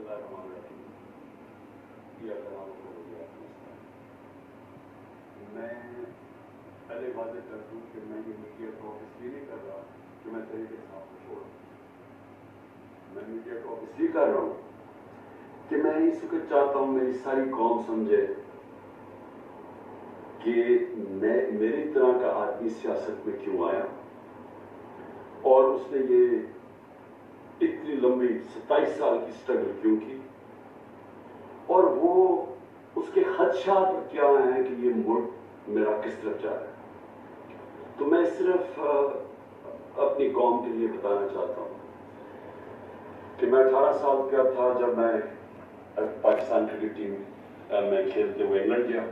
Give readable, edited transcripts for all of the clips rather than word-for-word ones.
میں پہلے واضح کر دوں کہ میں یہ میڈیا کو اس لیے نہیں کر رہا کہ میں طریقے صاحب کو چھوڑوں. میں میڈیا کو اس لیے کر رہا ہوں کہ میں اس وقت چاہتا ہوں میری ساری قوم سمجھے کہ میری طرح کا آدمی سیاست میں کیوں آیا اور اس نے یہ اتنی لمبی 27 سال کی سٹرگل کیوں کی اور وہ اس کے خدشات کیا ہیں کہ یہ ملک میرا کس طرف جا رہا ہے. تو میں صرف اپنی قوم کے لیے بتانا چاہتا ہوں کہ میں 18 سال کا تھا جب میں پاکستان کرکٹ ٹیم میں کھیلتے ہوئے انگلینڈ گیا.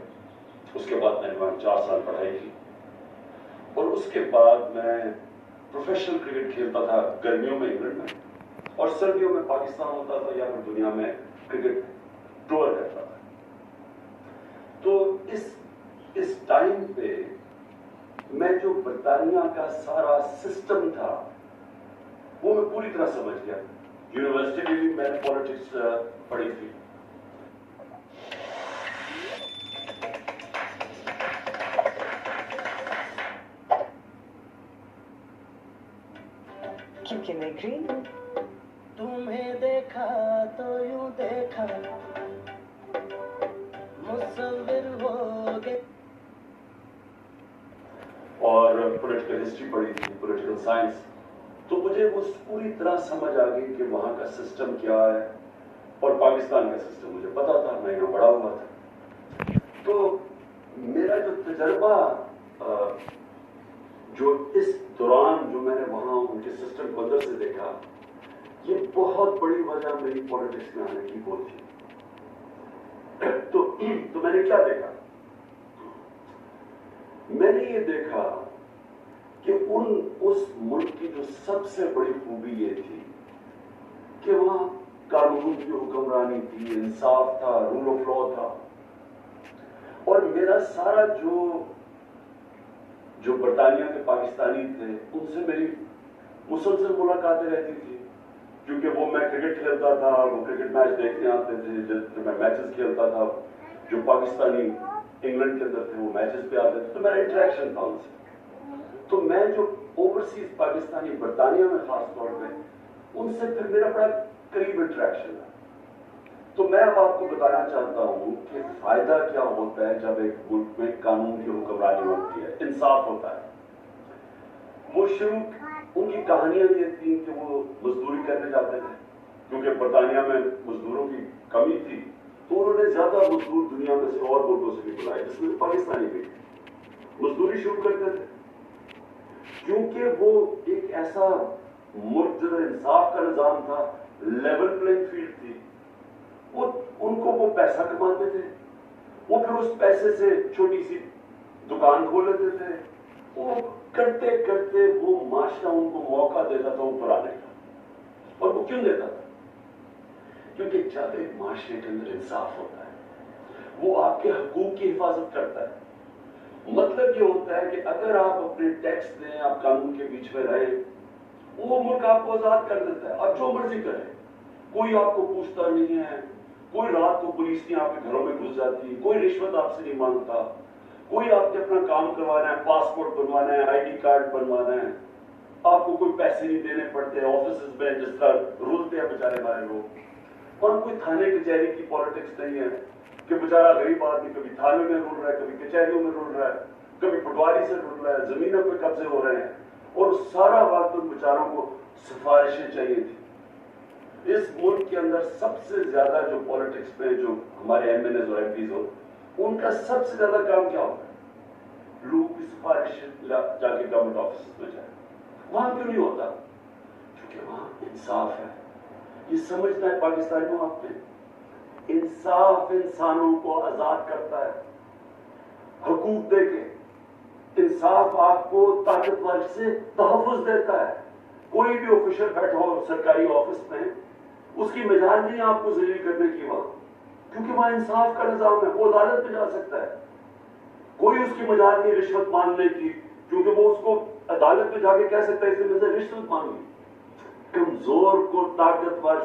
اس کے بعد میں نے وہاں 4 سال پڑھائی کی اور اس کے بعد میں پروفیشنل کرکٹ کھیلتا تھا گرمیوں میں انگلینڈ میں اور سردیوں میں پاکستان ہوتا تھا یا پھر دنیا میں کرکٹ ٹور کرتا تھا. تو اس ٹائم پہ میں جو برطانیہ کا سارا سسٹم تھا وہ میں پوری طرح سمجھ گیا. یونیورسٹی میں بھی میں نے پالیٹکس پڑھی تھی. کیونکہ میں گرین ہوں. تمہیں دیکھا تو یوں دیکھا مصور ہو گئے. اور پولیٹیکل ہسٹری پڑھی تھی, پولیٹیکل سائنس. تو مجھے وہ پوری طرح سمجھ آ گئی کہ وہاں کا سسٹم کیا ہے اور پاکستان کا سسٹم مجھے پتا تھا, میں یہاں بڑا ہوا تھا. تو میرا جو تجربہ جو اس دوران جو میں نے وہاں ان کے سسٹم کو اندر سے دیکھا, یہ بہت بڑی وجہ میری پالیٹکس میں آنے کی وہ تھی. تو میں نے کیا دیکھا؟ میں نے یہ دیکھا کہ اس ملک کی جو سب سے بڑی خوبی یہ تھی کہ وہاں قانون کی حکمرانی تھی, انصاف تھا, رول آف لا تھا. اور میرا سارا جو برطانیہ کے پاکستانی تھے ان سے میری مسلسل ملاقاتیں رہتی تھی, کیونکہ وہ میں کرکٹ کھیلتا تھا, وہ کرکٹ میچ دیکھنے آتے تھے. جب میں میچز کھیلتا تھا جو پاکستانی انگلینڈ کے اندر تھے وہ میچز پہ آتے تھے, تو میرا انٹریکشن تھا ان سے. تو میں جو اوورسیز پاکستانی برطانیہ میں خاص طور پہ ان سے پھر میرا بڑا قریب انٹریکشن ہے. تو میں اب آپ کو بتانا چاہتا ہوں کہ فائدہ کیا ہوتا ہے جب ایک ملک میں قانون کی حکمرانی ہوتی ہے, انصاف ہوتا ہے. وہ شروع ان کی کہانیاں یہ تھیں کہ وہ مزدوری کرنے جاتے تھے, کیونکہ برطانیہ میں مزدوروں کی کمی تھی. تو انہوں نے زیادہ مزدور دنیا میں سے اور ملکوں سے بھی بلائے, جس میں پاکستانی بھی مزدوری شروع کرتے تھے, کیونکہ وہ ایک ایسا ملک جدھر انصاف کا نظام تھا, لیول پلینگ فیلڈ تھی. ان کو وہ پیسہ کماتے تھے, وہ پھر اس پیسے سے چھوٹی سی دکان کھول لیتے تھے. وہ کرتے کرتے وہ معاشرہ ان کو موقع دیتا تھا اوپر آنے کا. اور وہ کیوں دیتا تھا؟ کیونکہ جب ایک معاشرے کے اندر انصاف ہوتا ہے وہ آپ کے حقوق کی حفاظت کرتا ہے. مطلب یہ ہوتا ہے کہ اگر آپ اپنے ٹیکس دیں, آپ قانون کے بیچ میں رہیں, وہ ملک آپ کو آزاد کر دیتا ہے. آپ جو مرضی کریں, کوئی آپ کو پوچھتا نہیں ہے, کوئی رات کو پولیس نہیں آپ کے گھروں میں گھس جاتی, کوئی رشوت آپ سے نہیں مانگتا, کوئی آپ کے اپنا کام کروانا ہے, پاسپورٹ بنوانا ہے, آئی ڈی کارڈ بنوانا ہے, آپ کو کوئی پیسے نہیں دینے پڑتے آفیسز میں جس طرح رولتے ہیں بیچارے ہمارے لوگ. اور کوئی تھانے کچہری کی پالیٹکس نہیں ہے کہ بیچارہ غریب آدمی کبھی تھانے میں رول رہا ہے, کبھی کچہریوں میں رول رہا ہے, کبھی پٹواری سے رول رہا ہے, زمینوں پہ قبضے ہو رہے ہیں. اور سارا وقت ان بیچاروں کو سفارشیں چاہیے تھی. اس ملک کے اندر سب سے زیادہ جو پالیٹکس میں جو ہمارے ایم این ایز اور ایم پیز ہو, ان کا سب سے زیادہ کام کیا ہوتا ہے؟ لوگ کی سفارش جا کے گورنمنٹ آفیسز میں جائے. وہاں کیوں نہیں ہوتا؟ کیونکہ وہاں انصاف ہے. یہ سمجھتا ہے پاکستانیوں آپ نے, انصاف انسانوں کو آزاد کرتا ہے حقوق دے کے. انصاف آپ کو طاقتور سے تحفظ دیتا ہے. کوئی بھی آفیسر بیٹھا ہو سرکاری آفس میں, اس کی مجال نہیں آپ کو ذلیل کرنے کی وہاں, کیونکہ وہاں انصاف کا نظام ہے. وہ عدالت میں جا سکتا ہے. کوئی اس کی مجال نہیں رشوت مانگنے کی, کیونکہ وہ اس کو عدالت میں جا کے کہہ سکتا ہے اس نے مجھ سے رشوت مانگی. کمزور کو طاقتور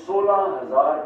16,000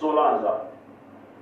16,000,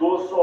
200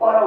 12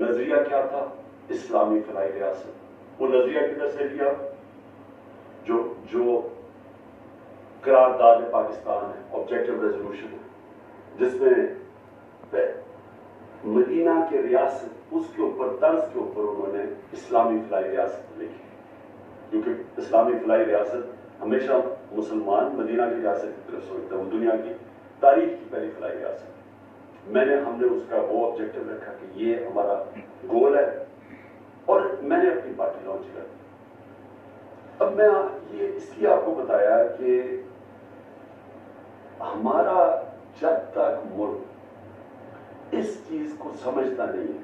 نظریہ کیا تھا؟ اسلامی فلاحی ریاست. وہ نظریہ کدھر سے لیا؟ جو قرارداد پاکستان ہے، آبجیکٹو ریزولوشن ہے، جس میں مدینہ کے ریاست، اس کے اوپر طرز کے اوپر انہوں نے اسلامی فلاحی ریاست لکھی، کیونکہ اسلامی فلاحی ریاست ہمیشہ مسلمان مدینہ کی ریاست کی طرف سوچتے ہیں، وہ دنیا کی تاریخ کی پہلی فلاحی ریاست. ہم نے اس کا وہ آبجیکٹو رکھا کہ یہ ہمارا گول ہے، اور میں نے اپنی پارٹی لانچ کر دی. اب میں یہ اس لیے آپ کو بتایا کہ ہمارا جب تک ملک اس چیز کو سمجھتا نہیں ہے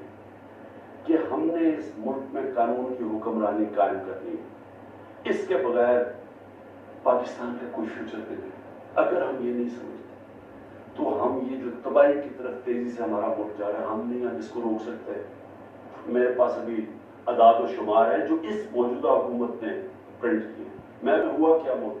کہ ہم نے اس ملک میں قانون کی حکمرانی قائم کرنی ہے، اس کے بغیر پاکستان کا کوئی فیوچر نہیں ہے. اگر ہم یہ نہیں سمجھتے تو ہم یہ جو تباہی کی طرف تیزی سے ہمارا ملک جا رہا ہے، ہم نہیں ہم اس کو روک سکتے. میرے پاس ابھی اعداد و شمار ہے جو اس موجودہ حکومت نے پرنٹ کیے. میں ہوا کیا ملک